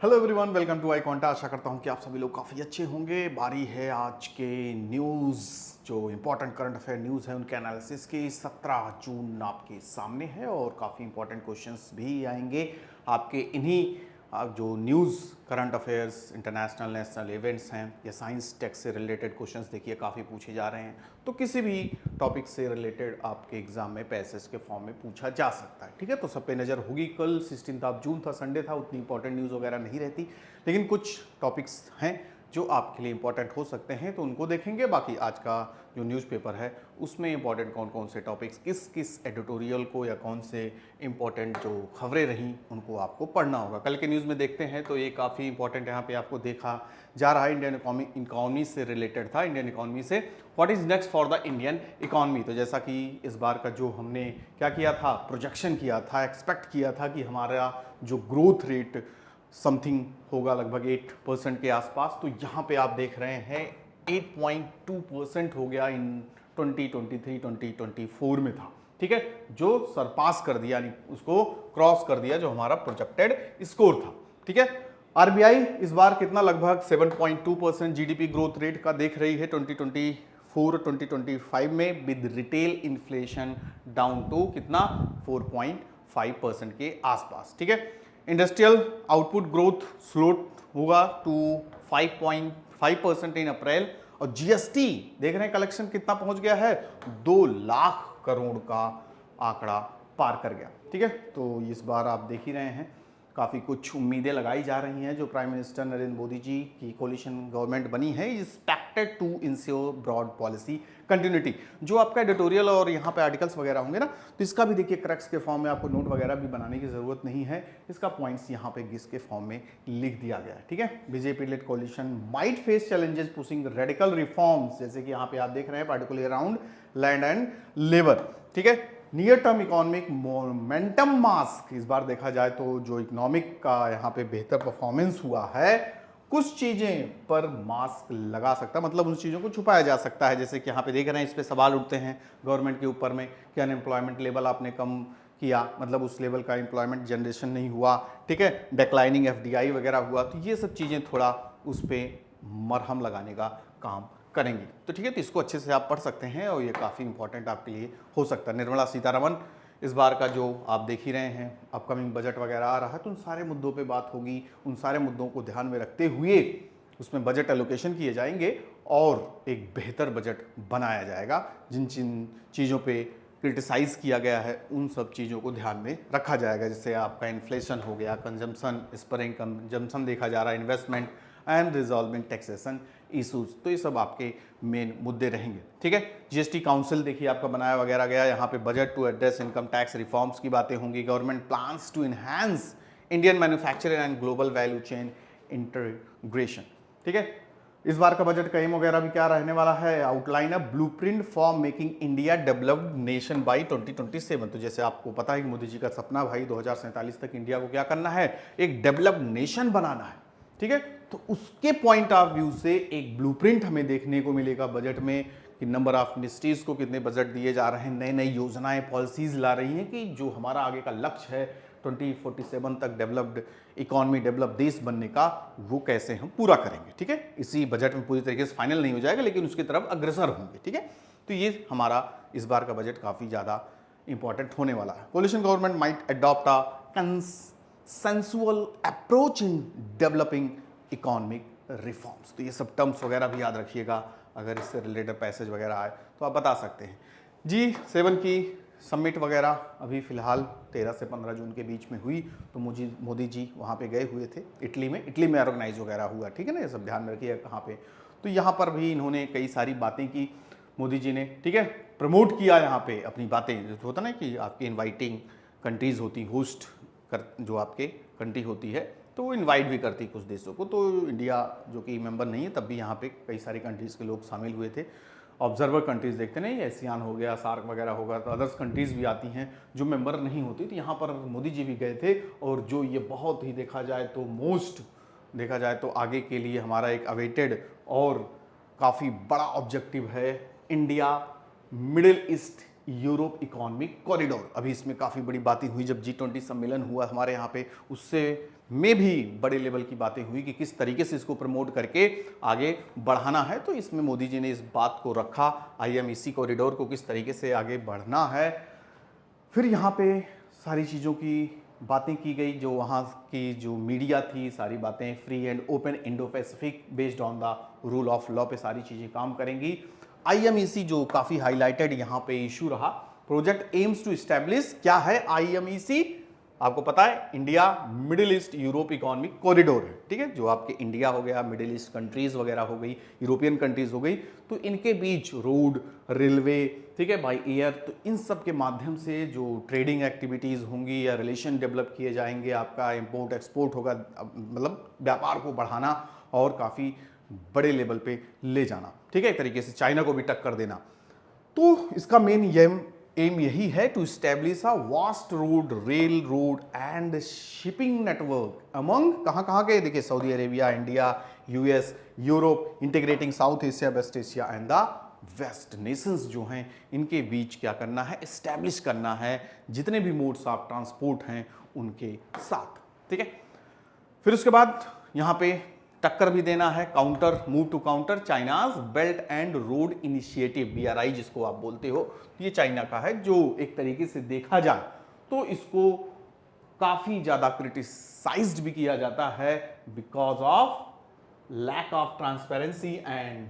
Hello everyone, welcome to आई कॉन्टा। आशा करता हूँ कि आप सभी लोग काफ़ी अच्छे होंगे। बारी है आज के न्यूज़, जो इंपॉर्टेंट करंट अफेयर न्यूज़ है उनके एनालिसिस की। 17 जून आपके सामने है और काफ़ी इंपॉर्टेंट क्वेश्चंस भी आएंगे आपके इन्हीं जो news current affairs, international national events हैं या साइंस टेक से रिलेटेड क्वेश्चंस देखिए काफ़ी पूछे जा रहे हैं। तो किसी भी टॉपिक से रिलेटेड आपके एग्जाम में पैसेज के फॉर्म में पूछा जा सकता है। ठीक है, तो सब पे नज़र होगी। कल 16 जून था, संडे था, उतनी इंपॉर्टेंट न्यूज़ वगैरह नहीं रहती, लेकिन कुछ टॉपिक्स हैं जो आपके लिए इंपॉर्टेंट हो सकते हैं, तो उनको देखेंगे। बाकी आज का जो न्यूज़पेपर है उसमें इंपॉर्टेंट कौन कौन से टॉपिक्स, किस किस एडिटोरियल को या कौन से इंपॉर्टेंट जो खबरें रहीं उनको आपको पढ़ना होगा। कल के न्यूज़ में देखते हैं तो ये काफ़ी इंपॉर्टेंट यहाँ पे आपको देखा जा रहा है। इंडियन इकॉनमी से रिलेटेड था। इंडियन इकॉनमी से what is next for the Indian economy. तो जैसा कि इस बार का जो हमने क्या किया था, प्रोजेक्शन किया था, एक्सपेक्ट किया था कि हमारा जो ग्रोथ रेट समथिंग होगा लगभग 8% के आसपास, तो यहाँ पे आप देख रहे हैं 8.2% हो गया इन 2023-2024 में था। ठीक है, जो सरपास कर दिया, यानी उसको क्रॉस कर दिया जो हमारा प्रोजेक्टेड स्कोर था। ठीक है, आरबीआई इस बार कितना, लगभग 7.2% जीडीपी ग्रोथ रेट का देख रही है 2024-2025 में, with retail inflation down to कितना 4.5% के आसपास। ठीक है, इंडस्ट्रियल आउटपुट ग्रोथ स्लोट होगा टू 5.5% इन अप्रैल। और जीएसटी देख रहे हैं कलेक्शन कितना पहुंच गया है, 2 लाख करोड़ का आंकड़ा पार कर गया। ठीक है, तो इस बार आप देख ही रहे हैं काफ़ी कुछ उम्मीदें लगाई जा रही हैं। जो प्राइम मिनिस्टर नरेंद्र मोदी जी की कोलिशन गवर्नमेंट बनी है, is expected to ensure broad policy continuity. जो आपका एडिटोरियल और यहाँ पे आर्टिकल्स वगैरह होंगे ना, तो इसका भी देखिए क्रक्स के फॉर्म में, आपको नोट वगैरह भी बनाने की जरूरत नहीं है, इसका पॉइंट्स यहाँ पे गिस के फॉर्म में लिख दिया गया है। ठीक है, BJP led coalition might face challenges pushing radical reforms, जैसे कि यहाँ पे आप देख रहे हैं, particularly around land and labour. ठीक है, near term economic momentum mask, इस बार देखा जाए तो जो इकोनॉमिक का यहाँ पे बेहतर परफॉर्मेंस हुआ है, कुछ चीजें पर मास्क लगा सकता है, मतलब उन चीजों को छुपाया जा सकता है। जैसे कि यहाँ पे देख रहे हैं, इस पे सवाल उठते हैं गवर्नमेंट के ऊपर में कि अनएम्प्लॉयमेंट लेवल आपने कम किया, मतलब उस लेवल का एम्प्लॉयमेंट जनरेशन नहीं हुआ। ठीक है, डिक्लाइनिंग एफडीआई वगैरह हुआ, तो ये सब चीजें थोड़ा उस पर मरहम लगाने का काम करेंगी। तो ठीक है, तो इसको अच्छे से आप पढ़ सकते हैं और ये काफ़ी इंपॉर्टेंट आपके लिए हो सकता है। निर्मला सीतारमण इस बार का जो आप देख ही रहे हैं, अपकमिंग बजट वगैरह आ रहा है, तो उन सारे मुद्दों पे बात होगी। उन सारे मुद्दों को ध्यान में रखते हुए उसमें बजट एलोकेशन किए जाएंगे और एक बेहतर बजट बनाया जाएगा। जिन जिन चीज़ों पे क्रिटिसाइज़ किया गया है उन सब चीज़ों को ध्यान में रखा जाएगा। जैसे आपका इन्फ्लेशन हो गया, कंजम्पशन, स्परिंग कंजम्पशन देखा जा रहा है, investment and resolving taxation issues, तो ये सब आपके मेन मुद्दे रहेंगे। ठीक है, जीएसटी काउंसिल देखिए आपका बनाया वगैरह गया, यहाँ पे budget to address income tax reforms की बातें होंगी। Government plans to enhance Indian manufacturing and global value chain integration. ठीक है, इस बार का बजट का एम वगैरह भी क्या रहने वाला है, outline a blueprint for making India developed nation by 2027। तो जैसे आपको पता है कि मोदी जी का सपना भाई 2047 तक इंडिया को क्या करना है, एक डेवलप्ड नेशन बनाना है। ठीक है, तो उसके पॉइंट ऑफ व्यू से एक ब्लूप्रिंट हमें देखने को मिलेगा बजट में कि नंबर ऑफ मिनिस्ट्रीज को कितने बजट दिए जा रहे हैं, नई नई योजनाएं पॉलिसीज ला रही हैं कि जो हमारा आगे का लक्ष्य है 2047 तक डेवलप्ड इकोनॉमी, डेवलप देश बनने का, वो कैसे हम पूरा करेंगे। ठीक है, इसी बजट में पूरी तरीके से फाइनल नहीं हो जाएगा, लेकिन उसकी तरफ अग्रसर होंगे। ठीक है, तो ये हमारा इस बार का बजट काफ़ी ज़्यादा इंपॉर्टेंट होने वाला है। Coalition government might adopt a consensual approach in developing economic reforms. तो ये सब टर्म्स वगैरह भी याद रखिएगा, अगर इससे रिलेटेड पैसेज वगैरह आए तो आप बता सकते हैं। G7 की समिट वगैरह अभी फिलहाल 13 से 15 जून के बीच में हुई, तो मोदी जी वहाँ पे गए हुए थे इटली में ऑर्गेनाइज वगैरह हुआ। ठीक है ना, ये सब ध्यान में रखिएगा कहाँ पे। तो यहाँ पर भी इन्होंने कई सारी बातें की मोदी जी ने। ठीक है, प्रमोट किया यहाँ पे अपनी बातें, जो होता ना कि आपकी इन्वाइटिंग कंट्रीज होती, होस्ट कर जो आपके कंट्री होती है, तो वो इनवाइट भी करती कुछ देशों को। तो इंडिया जो कि मेंबर नहीं है, तब भी यहाँ पे कई सारी कंट्रीज़ के लोग शामिल हुए थे। ऑब्जर्वर कंट्रीज़ देखते नहीं, एशियान हो गया, सार्क वगैरह होगा, तो अदर्स कंट्रीज़ भी आती हैं जो मेंबर नहीं होती, तो यहाँ पर मोदी जी भी गए थे। और जो ये बहुत ही देखा जाए तो देखा जाए तो आगे के लिए हमारा एक अवेटेड और काफ़ी बड़ा ऑब्जेक्टिव है, India middle east Europe economic corridor. अभी इसमें काफ़ी बड़ी बातें हुई जब G20 सम्मेलन हुआ हमारे यहाँ पे, उससे में भी बड़े लेवल की बातें हुई कि किस तरीके से इसको प्रमोट करके आगे बढ़ाना है। तो इसमें मोदी जी ने इस बात को रखा, IMEC कॉरिडोर को किस तरीके से आगे बढ़ना है। फिर यहाँ पे सारी चीज़ों की बातें की गई, जो वहाँ की जो मीडिया थी, सारी बातें free and open Indo Pacific based on the rule of law पे सारी चीज़ें काम करेंगी। IMEC जो काफ़ी हाईलाइटेड यहाँ पे इशू रहा, प्रोजेक्ट एम्स टू इस्टेब्लिश, क्या है IMEC आपको पता है, India middle east Europe economic corridor है, ठीक है, जो आपके इंडिया हो गया, मिडिल ईस्ट कंट्रीज वगैरह हो गई, यूरोपियन कंट्रीज हो गई, तो इनके बीच रोड, रेलवे, ठीक है, बाई एयर, तो इन सब के माध्यम से जो ट्रेडिंग एक्टिविटीज़ होंगी या रिलेशन डेवलप किए जाएंगे, आपका इंपोर्ट एक्सपोर्ट होगा, मतलब व्यापार को बढ़ाना और काफ़ी बड़े लेवल पे ले जाना, ठीक है, एक तरीके से चाइना को भी टक्कर देना। तो इसका मेन एम यही है to establish a vast road, rail road and shipping network among कहाँ के, देखिए Saudi Arabia, India, US, Europe, integrating South Asia, West Asia and the west nations जो हैं, इनके बीच क्या करना है, एस्टैब्लिश करना है जितने भी मोड्स ऑफ ट्रांसपोर्ट हैं उनके साथ, ठीक है। फिर उसके बाद यहाँ पे टक्कर भी देना है, counter, move to counter China's Belt and Road Initiative, BRI जिसको आप बोलते हो, ये चाइना का है, जो एक तरीके से देखा जाए तो इसको काफी ज्यादा क्रिटिसाइज्ड भी किया जाता है because of lack of transparency and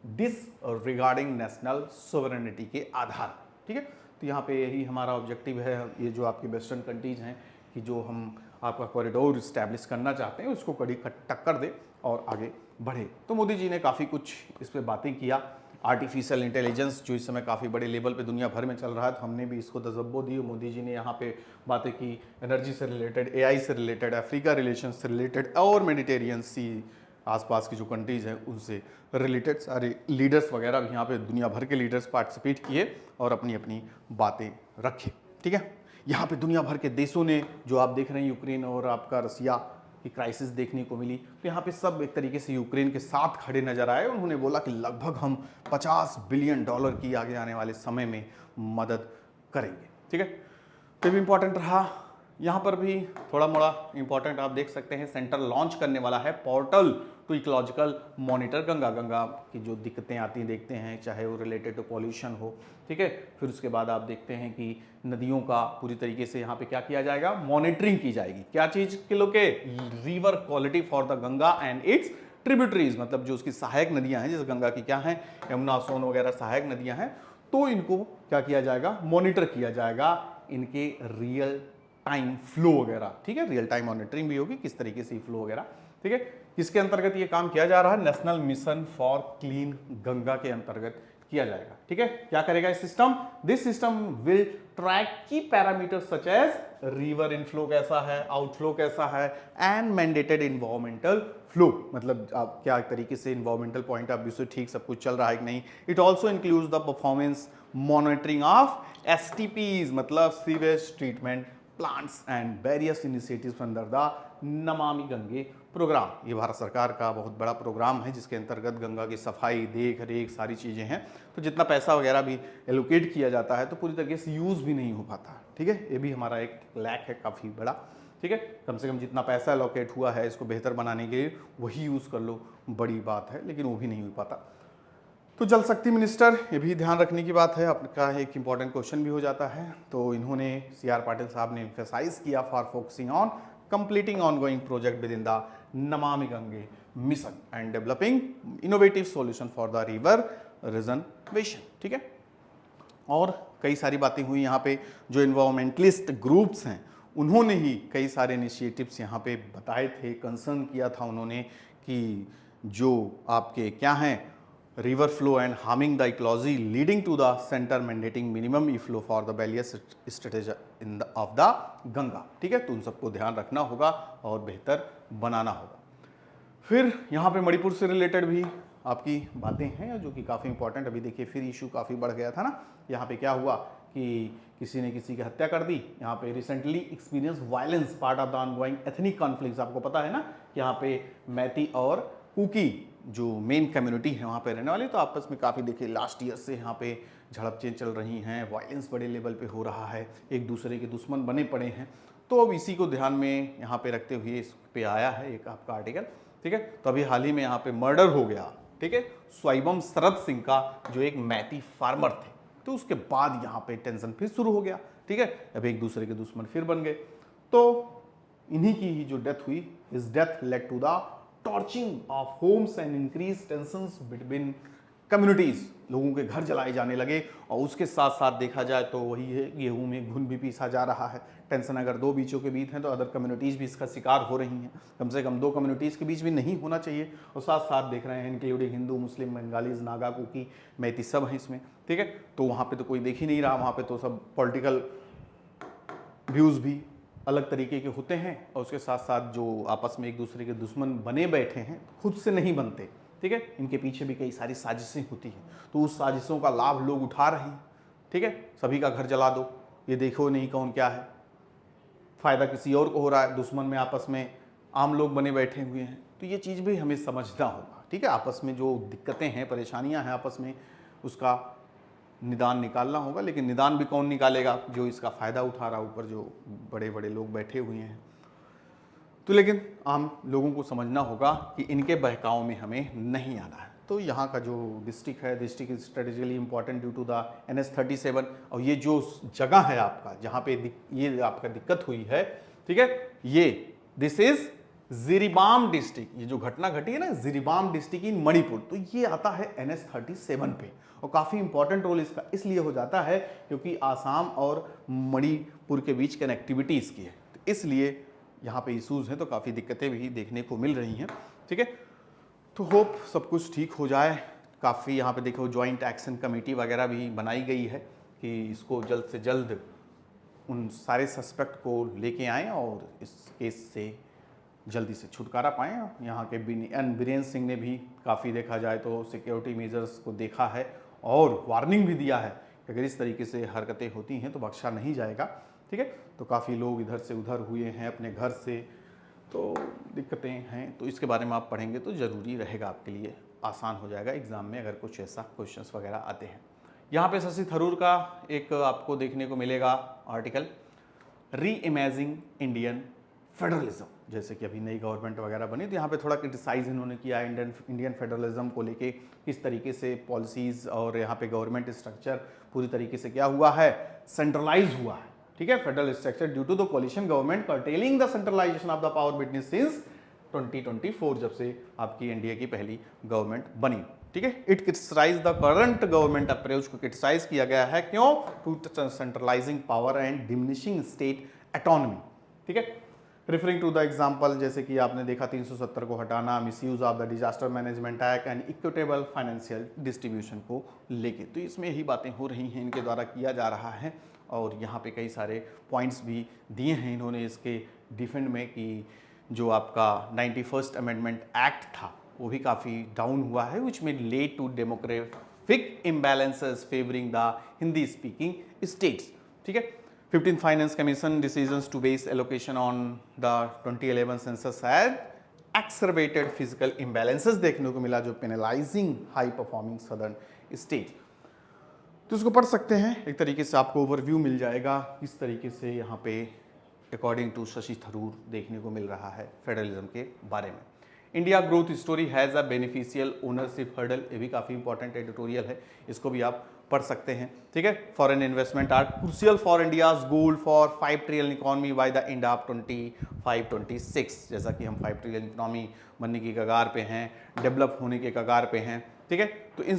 disregarding national sovereignty के आधार, ठीक है। तो यहाँ पे यही हमारा ऑब्जेक्टिव है, ये जो आपके वेस्टर्न कंट्रीज हैं कि जो हम आपका कॉरिडोर इस्टेब्लिश करना चाहते हैं उसको कड़ी टक्कर दे और आगे बढ़े। तो मोदी जी ने काफ़ी कुछ इस पर बातें किया। आर्टिफिशियल इंटेलिजेंस जो इस समय काफ़ी बड़े लेवल पे दुनिया भर में चल रहा है, तो हमने भी इसको तजब्बो दी। मोदी जी ने यहाँ पे बातें की एनर्जी से रिलेटेड, AI से रिलेटेड, अफ्रीका रिलेशन से रिलेटेड और मेडिटेरियन सी आसपास की जो कंट्रीज़ हैं उनसे रिलेटेड सारे लीडर्स वगैरह भी यहाँ पे दुनिया भर के लीडर्स पार्टिसिपेट किए और अपनी अपनी बातें रखी, ठीक है। यहाँ पे दुनिया भर के देशों ने, जो आप देख रहे हैं यूक्रेन और आपका रसिया की क्राइसिस देखने को मिली, तो यहाँ पे सब एक तरीके से यूक्रेन के साथ खड़े नजर आए। उन्होंने बोला कि लगभग हम $50 बिलियन की आगे आने वाले समय में मदद करेंगे, ठीक है। तो भी इंपॉर्टेंट रहा। यहाँ पर भी थोड़ा मोड़ा इंपॉर्टेंट आप देख सकते हैं, सेंटर लॉन्च करने वाला है portal to ecological monitor Ganga की जो दिक्कतें आती हैं देखते हैं, चाहे वो रिलेटेड टू पॉल्यूशन हो, ठीक है। फिर उसके बाद आप देखते हैं कि नदियों का पूरी तरीके से यहाँ पे क्या किया जाएगा, मॉनिटरिंग की जाएगी। क्या चीज के लोग के, river quality for the Ganga and it's tributaries, मतलब जो उसकी सहायक नदियां हैं, जैसे गंगा की क्या है, यमुना, सोन वगैरह सहायक नदियां हैं, तो इनको क्या किया जाएगा, मॉनिटर किया जाएगा, इनके रियल टाइम फ्लो वगैरह, ठीक है, रियल टाइम मॉनिटरिंग भी होगी, किस तरीके से फ्लो वगैरह, ठीक है। किसके अंतर्गत ये काम किया जा रहा है, national mission for clean Ganga के अंतर्गत किया जाएगा, ठीक है। क्या करेगा इस system, this system will track key parameter such as river inflow कैसा है, आउटफ्लो कैसा है, एंड मैंडेटेड इन्वायरमेंटल फ्लो, मतलब आप क्या तरीके से इन्वायरमेंटल पॉइंट ऑफ व्यू से ठीक सब कुछ चल रहा है कि नहीं। It also includes the performance monitoring of STPs, मतलब sewage treatment plants and various initiatives under the Namami Gange programme. ये भारत सरकार का बहुत बड़ा प्रोग्राम है जिसके अंतर्गत गंगा की सफाई, देख रेख सारी चीज़ें हैं। तो जितना पैसा वगैरह भी एलोकेट किया जाता है तो पूरी तरीके से यूज़ भी नहीं हो पाता, ठीक है। ये भी हमारा एक लैक है काफ़ी बड़ा, ठीक है। कम से कम जितना पैसा एलोकेट हुआ है इसको बेहतर बनाने के लिए वही यूज़ कर लो, बड़ी बात है, लेकिन वो भी नहीं हो पाता। तो जल शक्ति मिनिस्टर, ये भी ध्यान रखने की बात है, आपका एक इंपॉर्टेंट क्वेश्चन भी हो जाता है। तो इन्होंने CR पाटिल साहब ने एम्फेसाइज किया for focusing on completing ongoing project within the Namami Gange mission and developing innovative solution for the river reservation, ठीक है। और कई सारी बातें हुई यहाँ पे, जो इन्वायरमेंटलिस्ट ग्रुप्स हैं उन्होंने ही कई सारे इनिशिएटिव्स यहाँ पे बताए थे, कंसर्न किया था उन्होंने कि जो आपके क्या हैं, river flow and harming the ecology leading to the centre mandating minimum e flow for the various strategy in the of the Ganga, ठीक है। तो उन सबको ध्यान रखना होगा और बेहतर बनाना होगा। फिर यहाँ पे मणिपुर से रिलेटेड भी आपकी बातें हैं जो कि काफ़ी इंपॉर्टेंट, अभी देखिए फिर इशू काफ़ी बढ़ गया था ना। यहाँ पे क्या हुआ कि किसी ने किसी की हत्या कर दी। यहाँ पे recently experience violence part of the ongoing ethnic conflicts, आपको पता है ना कि यहाँ पे मैती और कुकी जो मेन कम्युनिटी है वहाँ पे रहने वाली, तो आपस में काफ़ी देखिए लास्ट ईयर से यहाँ पे झड़पें चल रही हैं, वायलेंस बड़े लेवल पे हो रहा है, एक दूसरे के दुश्मन बने पड़े हैं। तो अब इसी को ध्यान में यहाँ पे रखते हुए इस पे आया है एक आपका आर्टिकल, ठीक है। तो अभी हाल ही में यहाँ पे मर्डर हो गया, ठीक है, स्वाइबम शरद सिंह का, जो एक मैती फार्मर थे। तो उसके बाद यहाँ पे टेंशन फिर शुरू हो गया, ठीक है। अब एक दूसरे के दुश्मन फिर बन गए। तो इन्हीं की ही जो डेथ हुई, his death led to the torching of homes and increase tensions between communities. लोगों के घर जलाए जाने लगे, और उसके साथ साथ देखा जाए तो वही है, गेहूं में घुन भी पीसा जा रहा है। टेंशन अगर दो बीचों के बीच हैं तो अदर कम्युनिटीज़ भी इसका शिकार हो रही हैं। कम से कम दो कम्युनिटीज़ के बीच भी नहीं होना चाहिए। और साथ साथ देख रहे हैं इंक्लूडिंग हिंदू, मुस्लिम, बंगालीज, नागा, कुकी, मैती सब हैं इसमें, ठीक है। तो वहाँ पे तो कोई देख ही नहीं रहा, वहाँ पे तो सब पॉलिटिकल व्यूज़ भी अलग तरीके के होते हैं। और उसके साथ साथ जो आपस में एक दूसरे के दुश्मन बने बैठे हैं, खुद से नहीं बनते, ठीक है। इनके पीछे भी कई सारी साजिशें होती हैं। तो उस साजिशों का लाभ लोग उठा रहे हैं, ठीक है। सभी का घर जला दो, ये देखो नहीं कौन क्या है, फ़ायदा किसी और को हो रहा है, दुश्मन में आपस में आम लोग बने बैठे हुए हैं। तो ये चीज़ भी हमें समझना होगा, ठीक है। आपस में जो दिक्कतें हैं, परेशानियां हैं आपस में, उसका निदान निकालना होगा। लेकिन निदान भी कौन निकालेगा, जो इसका फ़ायदा उठा रहा, ऊपर जो बड़े बड़े लोग बैठे हुए हैं। तो लेकिन आम लोगों को समझना होगा कि इनके बहकाव में हमें नहीं आना है। तो यहाँ का जो डिस्ट्रिक्ट है, district is strategically important due to the NH-37। और ये जो जगह है आपका, जहाँ पे ये आपका दिक्कत हुई है, ठीक है, ये दिस इज जिरीबाम डिस्ट्रिक्ट। ये जो घटना घटी है ना, जिरीबाम डिस्ट्रिक्ट इन मणिपुर, तो ये आता है NH-37 पे। और काफ़ी इंपॉर्टेंट रोल इसका इसलिए हो जाता है क्योंकि आसाम और मणिपुर के बीच कनेक्टिविटी इसकी है। तो इसलिए यहाँ पे इश्यूज़ हैं, तो काफ़ी दिक्कतें भी देखने को मिल रही हैं, ठीक है। तो होप सब कुछ ठीक हो जाए। काफ़ी यहाँ पे देखो जॉइंट एक्शन कमेटी वगैरह भी बनाई गई है कि इसको जल्द से जल्द उन सारे सस्पेक्ट को लेके आएँ और इस केस से जल्दी से छुटकारा पाएँ। यहाँ के बीरेंद्र सिंह ने भी काफ़ी देखा जाए तो सिक्योरिटी मेजर्स को देखा है और वार्निंग भी दिया है कि अगर इस तरीके से हरकतें होती हैं तो बख्शा नहीं जाएगा, ठीक है। तो काफ़ी लोग इधर से उधर हुए हैं अपने घर से, तो दिक्कतें हैं। तो इसके बारे में आप पढ़ेंगे तो ज़रूरी रहेगा, आपके लिए आसान हो जाएगा एग्ज़ाम में अगर कुछ ऐसा क्वेश्चंस वगैरह आते हैं। यहाँ पे शशि थरूर का एक आपको देखने को मिलेगा आर्टिकल, री इमेजिंग इंडियन फेडरलिज्म। जैसे कि अभी नई गवर्नमेंट वगैरह बनी, तो यहाँ पे थोड़ा क्रिटिसाइज इन्होंने किया इंडियन फेडरलिज्म को लेके, किस तरीके से पॉलिसीज़ और यहाँ पे गवर्नमेंट स्ट्रक्चर पूरी तरीके से क्या हुआ है, सेंट्रलाइज हुआ है, ठीक है। Federal structure due to the coalition government curtailing the centralisation of the power between since 2024, जब से आपकी एनडीए की पहली गवर्नमेंट बनी, ठीक है। It criticise the current government approach को क्रिटिसाइज किया गया है, क्यों, to centralising power and diminishing state autonomy, ठीक है। रिफरिंग टू द एग्जाम्पल, जैसे कि आपने देखा 370 को हटाना, misuse of the disaster management act and equitable financial distribution को लेके, तो इसमें यही बातें हो रही हैं, इनके द्वारा किया जा रहा है। और यहाँ पे कई सारे पॉइंट्स भी दिए हैं इन्होंने इसके डिफेंड में कि जो आपका 91st अमेंडमेंट एक्ट था वो भी काफ़ी डाउन हुआ है, विच में led to demographic imbalances favouring the Hindi speaking states, ठीक है। 15th finance commission decisions to base allocation on the 2011 census had exacerbated physical imbalances देखने को मिला, जो penalising high performing southern state. तो इसको पढ़ सकते हैं, एक तरीके से आपको ओवरव्यू मिल जाएगा किस तरीके से यहाँ पे अकॉर्डिंग टू शशि थरूर देखने को मिल रहा है फेडरलिज्म के बारे में। India growth story has a beneficial ownership hurdle, ये भी काफ़ी इंपॉर्टेंट एडिटोरियल है, इसको भी आप पढ़ सकते हैं, ठीक है। Foreign investment are crucial for India's goal for 5 trillion economy by the end of 25-26। जैसा कि हम 5 ट्रिलियन इकोनॉमी बनने की कगार पे हैं, डेवलप होने के कगार पे हैं, ठीक है। तो इन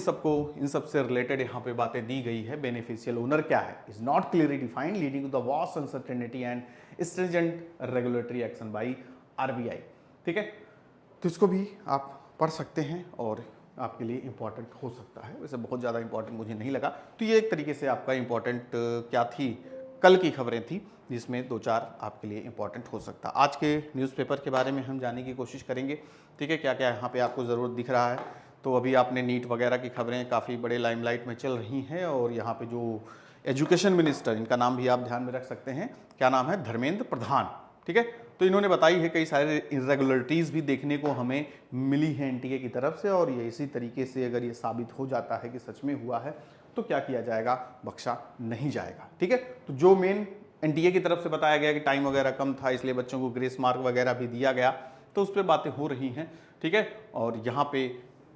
सबसे रिलेटेड यहाँ पे बातें दी गई है। बेनिफिशियल ओनर क्या है, is not clearly defined, leading to the vast uncertainty and stringent regulatory action by RBI, ठीक है। तो इसको भी आप पढ़ सकते हैं और आपके लिए इंपॉर्टेंट हो सकता है, वैसे बहुत ज़्यादा इंपॉर्टेंट मुझे नहीं लगा। तो ये एक तरीके से आपका इंपॉर्टेंट क्या थी, कल की खबरें थी, जिसमें 2-4 आपके लिए इंपॉर्टेंट हो सकता। आज के न्यूज़पेपर के बारे में हम जानने की कोशिश करेंगे, ठीक है, क्या क्या यहाँ पे आपको ज़रूरत दिख रहा है। तो अभी आपने नीट वगैरह की खबरें काफ़ी बड़े लाइमलाइट में चल रही हैं, और यहाँ पे जो एजुकेशन मिनिस्टर, इनका नाम भी आप ध्यान में रख सकते हैं, क्या नाम है, धर्मेंद्र प्रधान, ठीक है। तो इन्होंने बताई है कई सारे इरेगुलरिटीज़ भी देखने को हमें मिली हैं एनटीए की तरफ से, और ये इसी तरीके से अगर ये साबित हो जाता है कि सच में हुआ है तो क्या किया जाएगा, बख्शा नहीं जाएगा। ठीक है, तो जो मेन एनटीए की तरफ से बताया गया कि टाइम वगैरह कम था इसलिए बच्चों को ग्रेस मार्क वगैरह भी दिया गया, तो उस पर बातें हो रही हैं। ठीक है, और यहाँ पे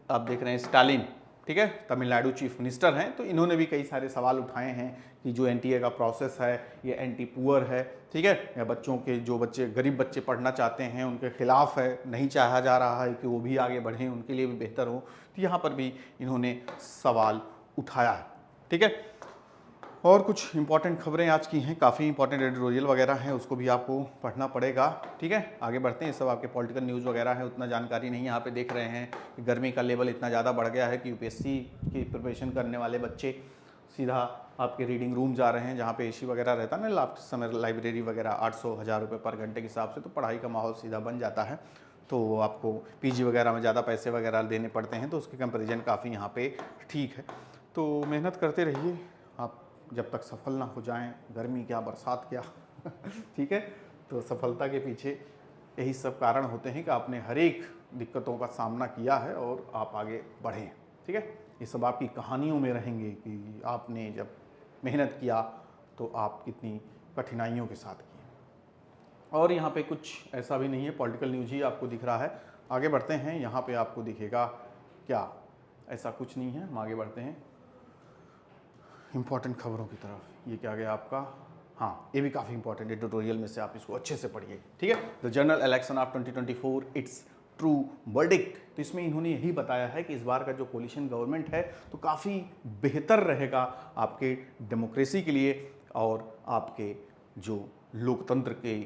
आप देख रहे हैं स्टालिन, ठीक है, तमिलनाडु चीफ मिनिस्टर हैं, तो इन्होंने भी कई सारे सवाल उठाए हैं कि जो एनटीए का प्रोसेस है ये एंटी पुअर है, ठीक है, या बच्चों के जो बच्चे गरीब बच्चे पढ़ना चाहते हैं उनके खिलाफ है, नहीं चाहा जा रहा है कि वो भी आगे बढ़ें, उनके लिए भी बेहतर हो। तो यहाँ पर भी इन्होंने सवाल उठाया है। ठीक है, और कुछ इंपॉर्टेंट खबरें आज की हैं, काफ़ी इंपॉर्टेंट एडिटोरियल वगैरह हैं, उसको भी आपको पढ़ना पड़ेगा। ठीक है, आगे बढ़ते हैं। सब आपके पॉलिटिकल न्यूज़ वगैरह है, उतना जानकारी नहीं। यहाँ पे देख रहे हैं कि गर्मी का लेवल इतना ज़्यादा बढ़ गया है कि यूपीएससी की प्रिपरेशन करने वाले बच्चे सीधा आपके रीडिंग रूम जा रहे हैं, जहाँ पे एसी वगैरह रहता है ना, लास्ट समय लाइब्रेरी वगैरह 800-1000 रुपये पर घंटे के हिसाब से, तो पढ़ाई का माहौल सीधा बन जाता है। तो आपको पीजी वगैरह में ज़्यादा पैसे वगैरह देने पड़ते हैं, तो उसके कंपेरिजन काफ़ी यहाँ पे ठीक है। तो मेहनत करते रहिए आप जब तक सफल ना हो जाएं, गर्मी क्या बरसात क्या ठीक है, तो सफलता के पीछे यही सब कारण होते हैं कि आपने हर एक दिक्कतों का सामना किया है और आप आगे बढ़ें। ठीक है, ये सब आपकी कहानियों में रहेंगे कि आपने जब मेहनत किया तो आप कितनी कठिनाइयों के साथ किए। और यहाँ पे कुछ ऐसा भी नहीं है, पॉलिटिकल न्यूज़ ही आपको दिख रहा है। आगे बढ़ते हैं, यहाँ पे आपको दिखेगा क्या, ऐसा कुछ नहीं है। हम आगे बढ़ते हैं इंपॉर्टेंट खबरों की तरफ। ये क्या गया आपका, हाँ, ये भी काफ़ी इंपॉर्टेंट एडिटोरियल में से, आप इसको अच्छे से पढ़िए। ठीक है, the general election of 2024 it's true verdict. तो इसमें इन्होंने यही बताया है कि इस बार का जो कोलिशन गवर्नमेंट है तो काफ़ी बेहतर रहेगा आपके डेमोक्रेसी के लिए, और आपके जो लोकतंत्र के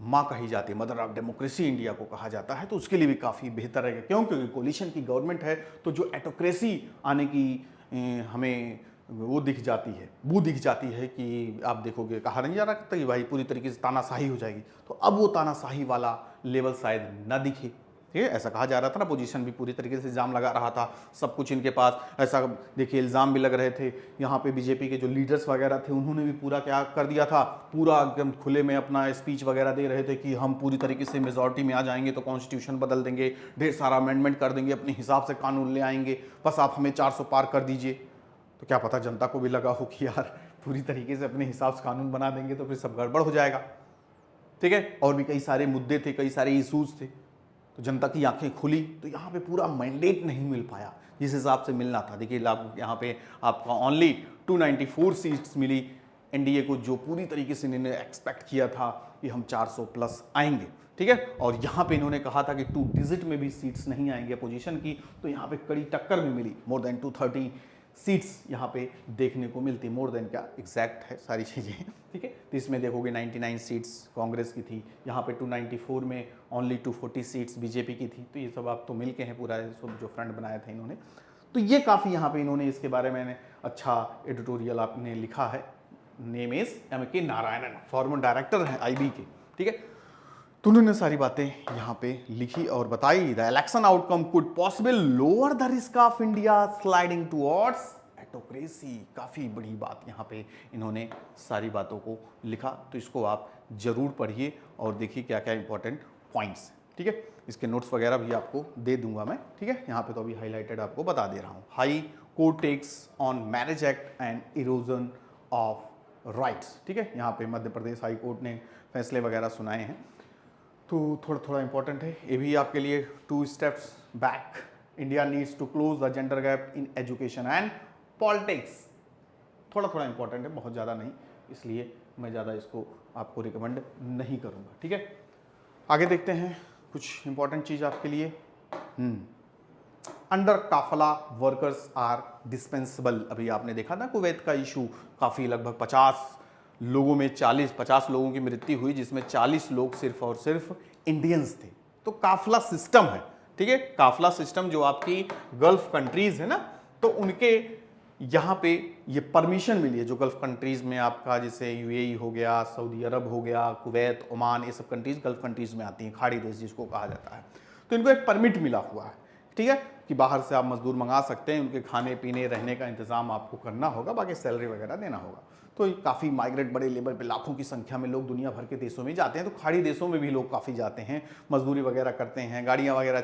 माँ कही जाती है, मदर ऑफ डेमोक्रेसी इंडिया को कहा जाता है, तो उसके लिए भी काफ़ी बेहतर रहेगा। क्यों? क्योंकि कोलिशन की गवर्नमेंट है तो जो एटोक्रेसी आने की हमें वो दिख जाती है, वो दिख जाती है कि आप देखोगे, कहा नहीं जा रहा कि भाई पूरी तरीके से तानाशाही हो जाएगी, तो अब वो तानाशाही वाला लेवल शायद ना दिखे। ठीक है, ऐसा कहा जा रहा था ना, पोजीशन भी पूरी तरीके से इल्ज़ाम लगा रहा था, सब कुछ इनके पास, ऐसा देखिए इल्ज़ाम भी लग रहे थे। यहाँ पे बीजेपी के जो लीडर्स वगैरह थे उन्होंने भी पूरा क्या कर दिया था, पूरा एकदम खुले में अपना स्पीच वगैरह दे रहे थे कि हम पूरी तरीके से मेजॉरिटी में आ जाएंगे तो कॉन्स्टिट्यूशन बदल देंगे, ढेर सारा अमेंडमेंट कर देंगे, अपने हिसाब से कानून ले आएंगे, बस आप हमें 400 पार कर दीजिए। तो क्या पता जनता को भी लगा हो कि यार पूरी तरीके से अपने हिसाब से कानून बना देंगे तो फिर सब गड़बड़ हो जाएगा। ठीक है, और भी कई सारे मुद्दे थे, कई सारे इशूज थे, तो जनता की आंखें खुली, तो यहाँ पे पूरा मैंडेट नहीं मिल पाया जिस हिसाब से मिलना था। देखिए यहाँ पे आपका ओनली 294 सीट्स मिली एनडीए को, जो पूरी तरीके से इन्होंने एक्सपेक्ट किया था कि हम 400 प्लस आएंगे। ठीक है, और यहाँ पे इन्होंने कहा था कि 2 डिजिट में भी सीट्स नहीं आएंगे अपोजिशन की, तो यहाँ पे कड़ी टक्कर भी मिली। मोर देन 230 सीट्स यहाँ पे देखने को मिलती, मोर देन क्या एग्जैक्ट है सारी चीज़ें। ठीक है, तो इसमें देखोगे 99 सीट्स कांग्रेस की थी, यहाँ पे 294 में ओनली 240 सीट्स बीजेपी की थी। तो ये सब आप तो मिल के हैं, पूरा सब जो फ्रंट बनाया था इन्होंने, तो ये काफ़ी यहाँ पे इन्होंने इसके बारे में अच्छा एडिटोरियल आपने लिखा है। Name is M.K. Narayanan, farmer director हैं IB के। ठीक है, तो उन्होंने सारी बातें यहाँ पे लिखी और बताई। The election outcome could possible lower the risk of India sliding towards autocracy. काफ़ी बड़ी बात यहाँ पे इन्होंने सारी बातों को लिखा, तो इसको आप जरूर पढ़िए और देखिए क्या क्या इंपॉर्टेंट पॉइंट्स। ठीक है, इसके नोट्स वगैरह भी आपको दे दूंगा मैं। ठीक है, यहाँ पे तो अभी हाईलाइटेड आपको बता दे रहा हूँ। High court takes on marriage act and erosion of rights. ठीक है, यहाँ पे मध्य प्रदेश हाई कोर्ट ने फैसले वगैरह सुनाए हैं, तो थोड़ा थोड़ा इंपॉर्टेंट है ये भी आपके लिए। 2 steps back, India needs to close the gender gap in education and politics. थोड़ा थोड़ा इंपॉर्टेंट है, बहुत ज़्यादा नहीं, इसलिए मैं ज़्यादा इसको आपको रिकमेंड नहीं करूँगा। ठीक है, आगे देखते हैं कुछ इंपॉर्टेंट चीज़ आपके लिए। अंडर काफला वर्कर्स आर डिस्पेंसेबल। अभी आपने देखा ना कुवैत का इशू, काफ़ी लगभग 50 लोगों में 50 लोगों की मृत्यु हुई, जिसमें 40 लोग सिर्फ और सिर्फ इंडियंस थे। तो काफला सिस्टम है। ठीक है, काफला सिस्टम जो आपकी गल्फ कंट्रीज है ना, तो उनके यहाँ पे ये परमिशन मिली है, जो गल्फ कंट्रीज में आपका जैसे UAE हो गया, सऊदी अरब हो गया, कुवैत, ओमान, ये सब कंट्रीज गल्फ कंट्रीज में आती हैं, खाड़ी देश जिसको कहा जाता है। तो इनको एक परमिट मिला हुआ है, ठीक है, कि बाहर से आप मजदूर मंगा सकते हैं, उनके खाने पीने रहने का इंतजाम आपको करना होगा, बाकी सैलरी वगैरह देना होगा। तो काफ़ी माइग्रेट बड़े लेवल पे लाखों की संख्या में लोग दुनिया भर के देशों में जाते हैं, तो खाड़ी देशों में भी लोग काफ़ी जाते हैं, मजदूरी वगैरह करते हैं, गाड़ियाँ वगैरह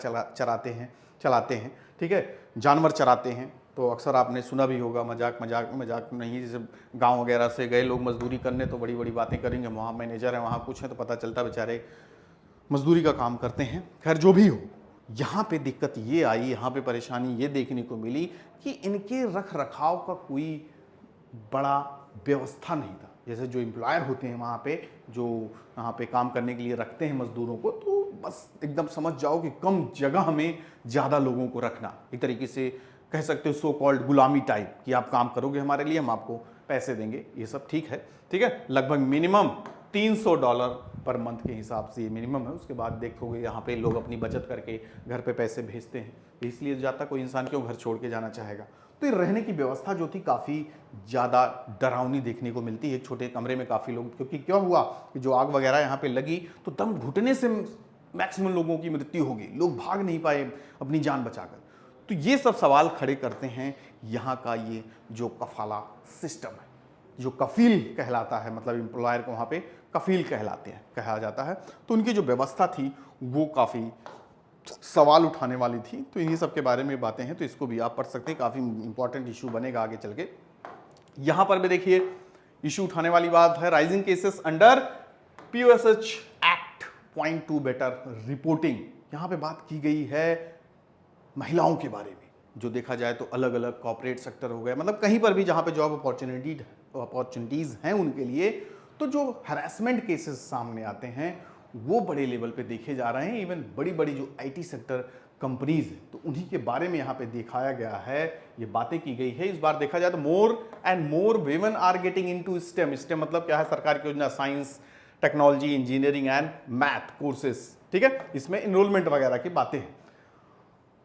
चलाते हैं, ठीक है, जानवर चराते हैं, तो अक्सर आपने सुना भी होगा, मजाक मजाक मजाक नहीं, जैसे गांव वगैरह से गए लोग मजदूरी करने तो बड़ी बड़ी बातें करेंगे, वहाँ मैनेजर है, वहाँ कुछ है, तो पता चलता बेचारे मजदूरी का काम करते हैं। खैर जो भी हो, यहाँ पे दिक्कत ये आई, यहाँ पे परेशानी ये देखने को मिली कि इनके रख रखाव का कोई बड़ा व्यवस्था नहीं था। जैसे जो एम्प्लॉयर होते हैं वहाँ पे, जो यहाँ पे काम करने के लिए रखते हैं मजदूरों को, तो बस एकदम समझ जाओ कि कम जगह में ज़्यादा लोगों को रखना, एक तरीके से कह सकते हो सो कॉल्ड गुलामी टाइप, कि आप काम करोगे हमारे लिए, हम आपको पैसे देंगे। ये सब ठीक है, ठीक है। लगभग मिनिमम $300 पर मंथ के हिसाब से ये मिनिमम है। उसके बाद देखोगे यहाँ पे लोग अपनी बचत करके घर पे पैसे भेजते हैं, इसलिए जाता कोई इंसान क्यों घर छोड़ के जाना चाहेगा। तो ये रहने की व्यवस्था जो थी काफ़ी ज़्यादा डरावनी देखने को मिलती है। एक छोटे कमरे में काफ़ी लोग, क्योंकि क्या हुआ कि जो आग वगैरह यहाँ पे लगी तो दम घुटने से मैक्सिमम लोगों की मृत्यु होगी, लोग भाग नहीं पाए अपनी जान बचाकर। तो ये सब सवाल खड़े करते हैं यहाँ का ये जो कफाला सिस्टम है, जो कफील कहलाता है, मतलब एम्प्लॉयर को वहाँ पे कफील कहलाते हैं, कहा जाता है। तो उनकी जो व्यवस्था थी वो काफ़ी सवाल उठाने वाली थी। तो इन्हीं सब के बारे में बातें हैं, तो इसको भी आप पढ़ सकते हैं, काफ़ी इंपॉर्टेंट इशू बनेगा आगे चल के। यहाँ पर भी देखिए इशू उठाने वाली बात है, rising cases under POSH act point two better reporting. यहाँ पे बात की गई है महिलाओं के बारे में, जो देखा जाए तो अलग अलग कॉर्पोरेट सेक्टर हो गए, मतलब कहीं पर भी जहाँ पे जॉब अपॉर्चुनिटीज़ हैं उनके लिए, तो जो हरासमेंट केसेस सामने आते हैं वो बड़े लेवल पे देखे जा रहे हैं। इवन बड़ी बड़ी जो IT सेक्टर कंपनीज हैं, तो उन्हीं के बारे में यहाँ पे दिखाया गया है, ये बातें की गई है। इस बार देखा जाए तो more and more women are getting into STEM. STEM मतलब क्या है, सरकार की योजना, science, technology, engineering and math courses, ठीक है, इसमें इनरोलमेंट वगैरह की बातें हैं।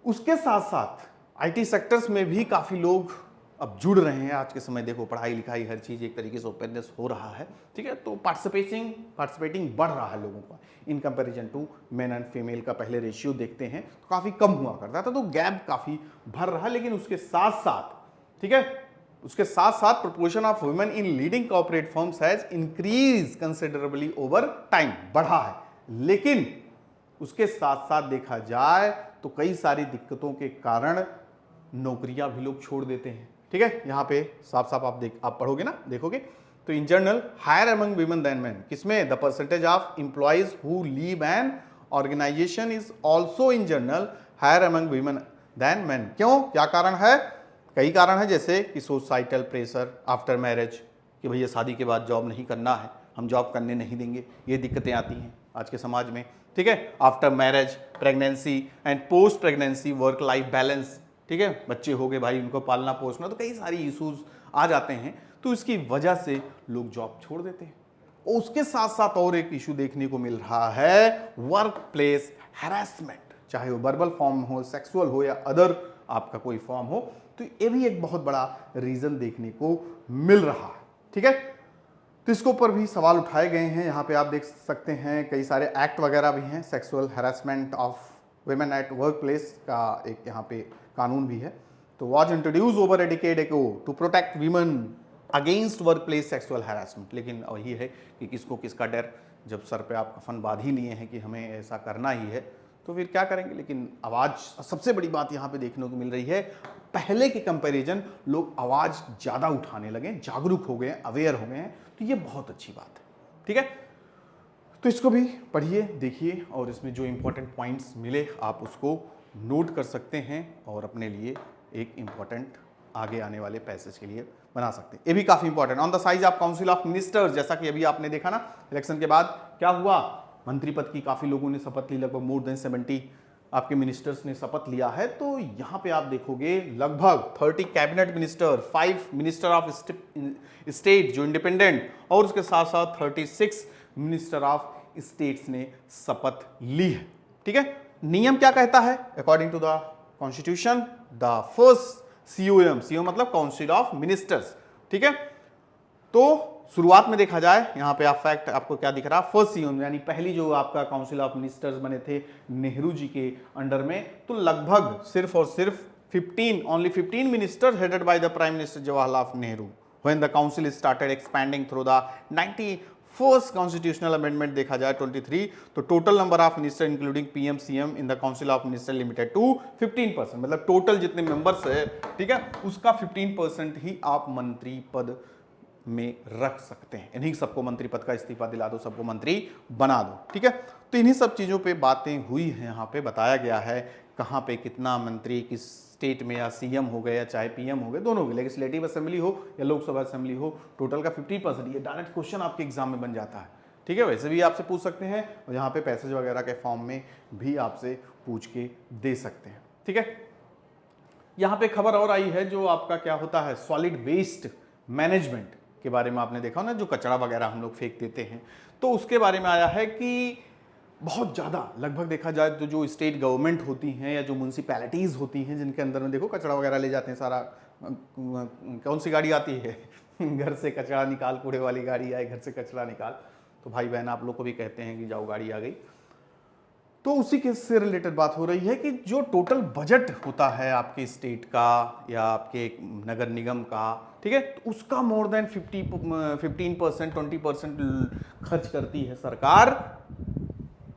उसके साथ साथ IT सेक्टर्स में भी काफ़ी लोग अब जुड़ रहे हैं। आज के समय देखो पढ़ाई लिखाई हर चीज़ एक तरीके से ओपननेस हो रहा है, ठीक है, तो पार्टिसिपेटिंग बढ़ रहा है लोगों का in comparison to men and female का पहले रेशियो देखते हैं तो काफ़ी कम हुआ करता था, तो गैप काफ़ी भर रहा है। लेकिन उसके साथ साथ, ठीक है, उसके साथ साथ proportion of women in leading corporate firms has increase considerably over time, बढ़ा है। लेकिन उसके साथ साथ देखा जाए तो कई सारी दिक्कतों के कारण नौकरियां भी लोग छोड़ देते हैं, ठीक है। यहाँ पे साफ साफ आप पढ़ोगे ना, देखोगे तो in general higher among women than men, किसमें, the percentage of employees who leave an organisation is also in general higher among women than men. क्यों, क्या कारण है, कई कारण है, जैसे कि सोसाइटल प्रेशर आफ्टर मैरिज, कि भैया शादी के बाद जॉब नहीं करना है, हम जॉब करने नहीं देंगे, ये दिक्कतें आती हैं आज के समाज में, ठीक है। After marriage, pregnancy and post pregnancy work life balance, ठीक है, बच्चे हो गए भाई, उनको पालना पोसना, तो कई सारी इश्यूज आ जाते हैं, तो इसकी वजह से लोग जॉब छोड़ देते हैं। और उसके साथ साथ और एक इशू देखने को मिल रहा है, वर्क प्लेस हैरेसमेंट, चाहे वो वर्बल फॉर्म हो, सेक्सुअल हो या अदर आपका कोई फॉर्म हो, तो ये भी एक बहुत बड़ा रीजन देखने को मिल रहा है, ठीक है। तो इसके ऊपर भी सवाल उठाए गए हैं। यहाँ पे आप देख सकते हैं कई सारे एक्ट वगैरह भी हैं, sexual harassment of women at work place का एक यहाँ पे कानून भी है। तो was introduced over a decade ago to protect women against work place sexual harassment. लेकिन वही है कि किसको किसका डर, जब सर पे आप कफन बांध ही लिए हैं कि हमें ऐसा करना ही है, तो फिर क्या करेंगे। लेकिन आवाज़, सबसे बड़ी बात यहाँ पे देखने को मिल रही है, पहले के कंपैरिजन लोग आवाज़ ज़्यादा उठाने लगे, जागरूक हो गए, अवेयर हो गए हैं, तो ये बहुत अच्छी बात है, ठीक है। तो इसको भी पढ़िए, देखिए, और इसमें जो इंपॉर्टेंट पॉइंट्स मिले आप उसको नोट कर सकते हैं और अपने लिए एक इंपॉर्टेंट आगे आने वाले पैसेज के लिए बना सकते हैं। ये भी काफ़ी important, on the size of council of ministers, जैसा कि अभी आपने देखा ना, इलेक्शन के बाद क्या हुआ, मंत्री पद की काफ़ी लोगों ने शपथ ली, लगभग मोर देन 70 आपके मिनिस्टर्स ने शपथ लिया है। तो यहाँ पे आप देखोगे लगभग 30 cabinet minister, 5 minister of state जो इंडिपेंडेंट, और उसके साथ साथ 36 मिनिस्टर ऑफ स्टेट्स ने शपथ ली है, ठीक है। नियम क्या कहता है, according to the constitution, the first COM मतलब काउंसिल ऑफ मिनिस्टर्स, ठीक है। तो शुरुआत में देखा जाए, यहाँ पे आप फैक्ट आपको क्या दिख रहा है, फर्स्ट COM यानी पहली जो आपका काउंसिल ऑफ मिनिस्टर्स बने थे नेहरू जी के अंडर में, तो लगभग सिर्फ और सिर्फ 15 ministers headed by the prime minister Jawaharlal Nehru. When the council started expanding through the first constitutional amendment देखा जाए 23, तो total number of minister including PM CM in the council of minister limited to 15%, मतलब टोटल जितने members है, ठीक है, उसका 15% ही आप मंत्री पद में रख सकते हैं। इन्हीं सबको मंत्री पद का इस्तीफा दिला दो, सबको मंत्री बना दो, ठीक है। तो इन्हीं सब चीजों पे बातें हुई हैं, यहाँ पे बताया गया है कहाँ पे कितना मंत्री किस स्टेट में, या सीएम हो गए या चाहे पीएम हो गए, दोनों हो गए, लेजिस्लेटिव असेंबली हो या लोकसभा असेंबली हो, टोटल का 50%। ये डायरेक्ट क्वेश्चन आपके एग्जाम में बन जाता है, ठीक है। वैसे भी आपसे पूछ सकते हैं, और यहाँ पे पैसेज वगैरह के फॉर्म में भी आपसे पूछ के दे सकते हैं, ठीक है। यहाँ पे खबर और आई है, जो आपका क्या होता है, सॉलिड वेस्ट मैनेजमेंट के बारे में आपने देखा ना, जो कचरा वगैरह हम लोग फेंक देते हैं, तो उसके बारे में आया है कि बहुत ज़्यादा, लगभग देखा जाए तो जो स्टेट गवर्नमेंट होती हैं या जो म्यूनसिपैलिटीज़ होती हैं, जिनके अंदर में देखो कचरा वगैरह ले जाते हैं सारा, कौन सी गाड़ी आती है घर से कचरा निकाल, कूड़े वाली गाड़ी आए, घर से कचरा निकाल, तो भाई बहन आप लोग को भी कहते हैं कि जाओ गाड़ी आ गई। तो उसी के से रिलेटेड बात हो रही है कि जो टोटल बजट होता है आपके स्टेट का या आपके नगर निगम का, ठीक है, तो उसका मोर देन 15% 20% खर्च करती है सरकार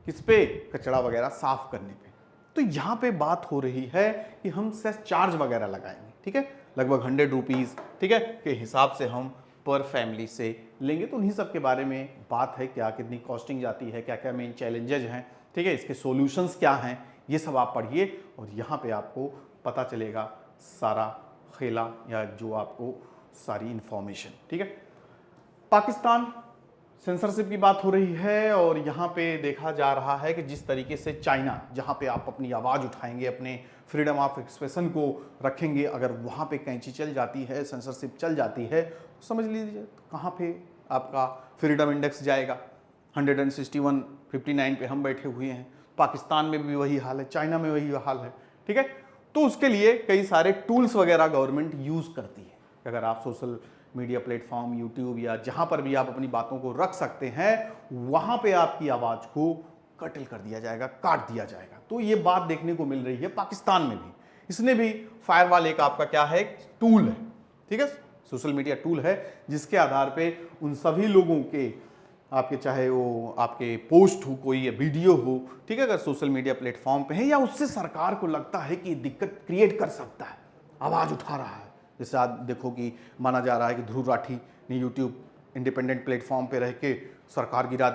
किस पे, कचरा वगैरह साफ करने पे। तो यहां पे बात हो रही है कि हम सेस चार्ज वगैरह लगाएंगे, ठीक है, लगभग 100 रुपीज, ठीक है, के हिसाब से हम पर फैमिली से लेंगे। तो उन्हीं सब के बारे में बात है, क्या कितनी कॉस्टिंग जाती है, क्या क्या मेन चैलेंजेज हैं, ठीक है, इसके सॉल्यूशंस क्या हैं, ये सब आप पढ़िए और यहाँ पे आपको पता चलेगा सारा खेला, या जो आपको सारी इंफॉर्मेशन, ठीक है। पाकिस्तान सेंसरशिप की बात हो रही है, और यहाँ पे देखा जा रहा है कि जिस तरीके से चाइना, जहाँ पे आप अपनी आवाज़ उठाएंगे, अपने फ्रीडम ऑफ एक्सप्रेशन को रखेंगे, अगर वहाँ पे कैंची चल जाती है, सेंसरशिप चल जाती है, तो समझ लीजिए कहाँ पे आपका फ्रीडम इंडेक्स जाएगा। 161 59 पे हम बैठे हुए हैं, पाकिस्तान में भी वही हाल है, चाइना में वही हाल है, ठीक है। तो उसके लिए कई सारे टूल्स वगैरह गवर्नमेंट यूज़ करती है। अगर आप सोशल मीडिया प्लेटफॉर्म, यूट्यूब या जहां पर भी आप अपनी बातों को रख सकते हैं, वहां पे आपकी आवाज को कटल कर दिया जाएगा, काट दिया जाएगा। तो ये बात देखने को मिल रही है पाकिस्तान में भी। इसने भी फायरवॉल एक आपका क्या है, टूल है, ठीक है, सोशल मीडिया टूल है, जिसके आधार पे उन सभी लोगों के आपके, चाहे वो आपके पोस्ट हो कोई या वीडियो हो, ठीक है, अगर सोशल मीडिया प्लेटफॉर्म पे है या उससे सरकार को लगता है कि दिक्कत क्रिएट कर सकता है, आवाज उठा रहा है। जैसे आप देखो कि माना जा रहा है कि ध्रुव राठी ने यूट्यूब इंडिपेंडेंट प्लेटफॉर्म पे रह के सरकार गिरा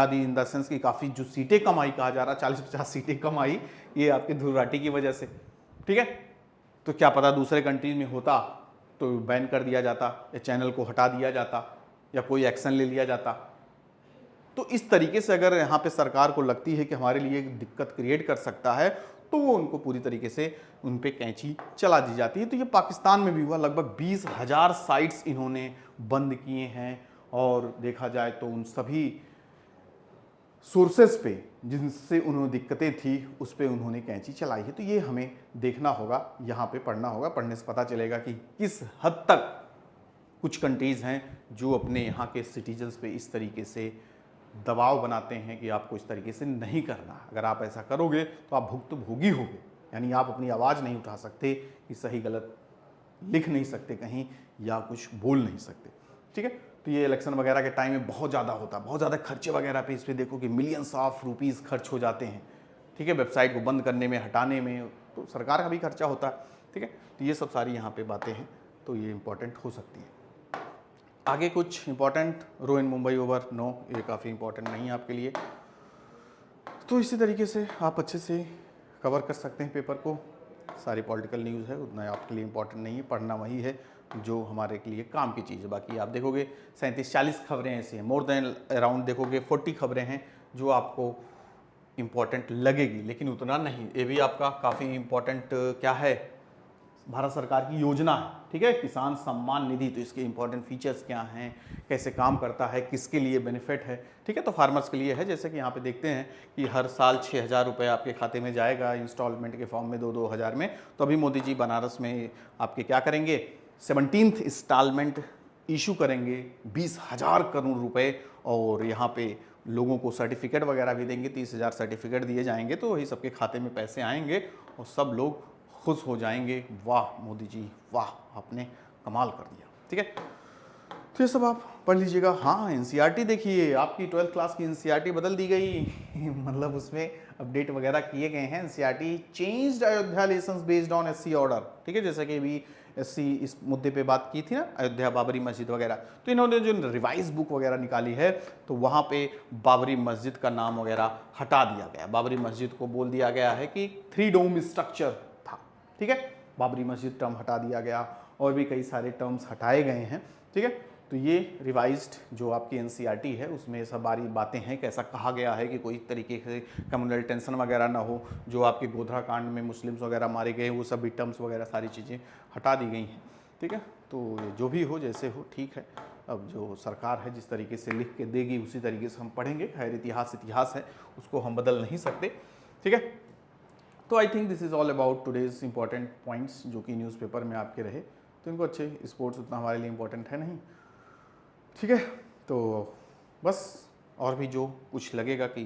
दी इन द सेंस कि काफ़ी जो सीटें कम आई, कहा जा रहा 40-50 सीटें कम आई, ये आपके ध्रुव राठी की वजह से, ठीक है। तो क्या पता दूसरे कंट्रीज में होता तो बैन कर दिया जाता, या चैनल को हटा दिया जाता, या कोई एक्शन ले लिया जाता। तो इस तरीके से अगर यहाँ पे सरकार को लगती है कि हमारे लिए दिक्कत क्रिएट कर सकता है, तो वो उनको पूरी तरीके से उन पे कैंची चला दी जाती है। तो ये पाकिस्तान में भी हुआ, लगभग 20,000 साइट्स इन्होंने बंद किए हैं, और देखा जाए तो उन सभी सोर्सेस पे जिनसे उन्होंने दिक्कतें थी, उस पे उन्होंने कैंची चलाई है। तो ये हमें देखना होगा, यहाँ पे पढ़ना होगा, पढ़ने से पता चलेगा कि किस हद तक कुछ कंट्रीज़ हैं जो अपने यहाँ के सिटीजन्स पे इस तरीके से दबाव बनाते हैं कि आपको इस तरीके से नहीं करना, अगर आप ऐसा करोगे तो आप भुक्तभोगी होगे, यानी आप अपनी आवाज़ नहीं उठा सकते, कि सही गलत लिख नहीं सकते कहीं, या कुछ बोल नहीं सकते, ठीक है। तो ये इलेक्शन वगैरह के टाइम में बहुत ज़्यादा होता है, बहुत ज़्यादा खर्चे वगैरह पे इस पर देखो कि मिलियंस ऑफ रुपीज़ खर्च हो जाते हैं, ठीक है, वेबसाइट को बंद करने में, हटाने में, तो सरकार का भी खर्चा होता है, ठीक है। तो ये सब सारी यहाँ पे बातें हैं, तो ये इंपॉर्टेंट हो सकती है। आगे कुछ इंपॉर्टेंट, रो इन मुंबई ओवर, नो, ये काफ़ी इंपॉर्टेंट नहीं है आपके लिए। तो इसी तरीके से आप अच्छे से कवर कर सकते हैं पेपर को। सारी पॉलिटिकल न्यूज़ है, उतना आपके लिए इंपॉर्टेंट नहीं है, पढ़ना वही है जो हमारे के लिए काम की चीज़ है। बाकी आप देखोगे 37-40 खबरें ऐसी हैं, मोर देन अराउंड देखोगे 40 खबरें हैं जो आपको इम्पॉर्टेंट लगेगी, लेकिन उतना नहीं। ये भी आपका काफ़ी इम्पॉर्टेंट क्या है, भारत सरकार की योजना है, ठीक है, किसान सम्मान निधि। तो इसके इंपॉर्टेंट फीचर्स क्या हैं, कैसे काम करता है, किसके लिए बेनिफिट है, ठीक है। तो फार्मर्स के लिए है, जैसे कि यहाँ पे देखते हैं कि हर साल 6,000 रुपये आपके खाते में जाएगा इंस्टॉलमेंट के फॉर्म में, 2-2 हज़ार में। तो अभी मोदी जी बनारस में आपके क्या करेंगे, 17th इंस्टॉलमेंट इशू करेंगे 20,000 करोड़ रुपए, और यहाँ पे लोगों को सर्टिफिकेट वगैरह भी देंगे, 30,000 सर्टिफिकेट दिए जाएंगे, तो वही सबके खाते में पैसे आएंगे और सब लोग खुश हो जाएंगे, वाह मोदी जी वाह, आपने कमाल कर दिया, ठीक है। तो ये सब आप पढ़ लीजिएगा। हाँ, एनसीईआरटी देखिए, आपकी 12th क्लास की एनसीईआरटी बदल दी गई मतलब उसमें अपडेट वगैरह किए गए हैं। NCERT changed Ayodhya lessons based on SC order, ठीक है, जैसे कि अभी एससी इस मुद्दे पे बात की थी ना, अयोध्या बाबरी मस्जिद वगैरह, तो इन्होंने जो रिवाइज बुक वगैरह निकाली है तो वहाँ पे बाबरी मस्जिद का नाम वगैरह हटा दिया गया। बाबरी मस्जिद को बोल दिया गया है कि 3 डोम स्ट्रक्चर था, ठीक है, बाबरी मस्जिद टर्म हटा दिया गया और भी कई सारे टर्म्स हटाए गए हैं, ठीक है। तो ये रिवाइज्ड जो आपकी एनसीईआरटी है उसमें सब बारी बातें हैं, कैसा कहा गया है कि कोई तरीके से कम्युनल टेंशन वगैरह ना हो, जो आपके गोधरा कांड में मुस्लिम्स वगैरह मारे गए वो सभी टर्म्स वगैरह सारी चीज़ें हटा दी गई हैं, ठीक है। तो ये जो भी हो जैसे हो ठीक है, अब जो सरकार है जिस तरीके से लिख के देगी उसी तरीके से हम पढ़ेंगे। खैर इतिहास इतिहास है, उसको हम बदल नहीं सकते, ठीक है। तो I think this is all about today's important points जो कि न्यूज़पेपर में आपके रहे। तो इनको अच्छे, स्पोर्ट्स उतना हमारे लिए इंपॉर्टेंट है नहीं, ठीक है। तो बस और भी जो कुछ लगेगा कि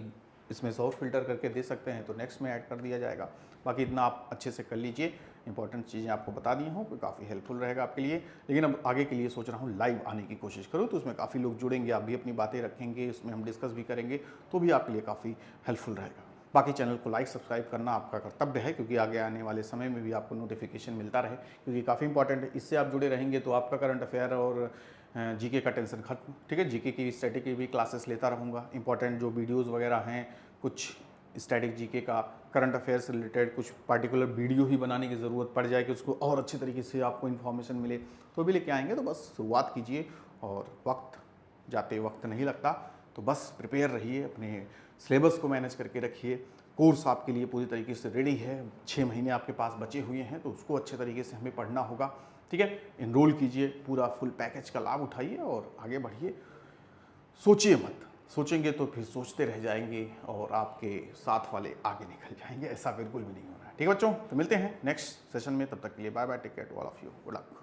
इसमें से और फिल्टर करके दे सकते हैं तो नेक्स्ट में ऐड कर दिया जाएगा। बाकी इतना आप अच्छे से कर लीजिए, इंपॉर्टेंट चीज़ें आपको बता दी हूँ, काफ़ी हेल्पफुल रहेगा आपके लिए। लेकिन अब आगे के लिए सोच रहा हूँ लाइव आने की कोशिश करूँ, तो उसमें काफ़ी लोग जुड़ेंगे, आप भी अपनी बातें रखेंगे, उसमें हम डिस्कस भी करेंगे, तो भी आपके लिए काफ़ी हेल्पफुल रहेगा। बाकी चैनल को लाइक सब्सक्राइब करना आपका कर्तव्य है, क्योंकि आगे आने वाले समय में भी आपको नोटिफिकेशन मिलता रहे, क्योंकि काफ़ी इंपॉर्टेंट है। इससे आप जुड़े रहेंगे तो आपका करंट अफेयर और जीके का टेंशन खत्म, ठीक है। जीके की स्टैटिक की भी क्लासेस लेता रहूँगा, इंपॉर्टेंट जो वीडियोस वगैरह हैं, कुछ स्टैटिक जीके का करंट अफेयर से रिलेटेड कुछ पार्टिकुलर वीडियो ही बनाने की ज़रूरत पड़ जाए कि उसको और अच्छे तरीके से आपको इन्फॉर्मेशन मिले, तो भी लेके आएंगे। तो बस शुरुआत कीजिए, और वक्त जाते वक्त नहीं लगता, तो बस प्रिपेयर रहिए, अपने सिलेबस को मैनेज करके रखिए। कोर्स आपके लिए पूरी तरीके से रेडी है, 6 महीने आपके पास बचे हुए हैं, तो उसको अच्छे तरीके से हमें पढ़ना होगा, ठीक है। इनरोल कीजिए, पूरा फुल पैकेज का लाभ उठाइए और आगे बढ़िए। सोचिए मत, सोचेंगे तो फिर सोचते रह जाएंगे और आपके साथ वाले आगे निकल जाएंगे, ऐसा बिल्कुल भी नहीं होना है, ठीक है बच्चों। तो मिलते हैं नेक्स्ट सेशन में, तब तक के लिए bye bye, take care to all of you, good luck.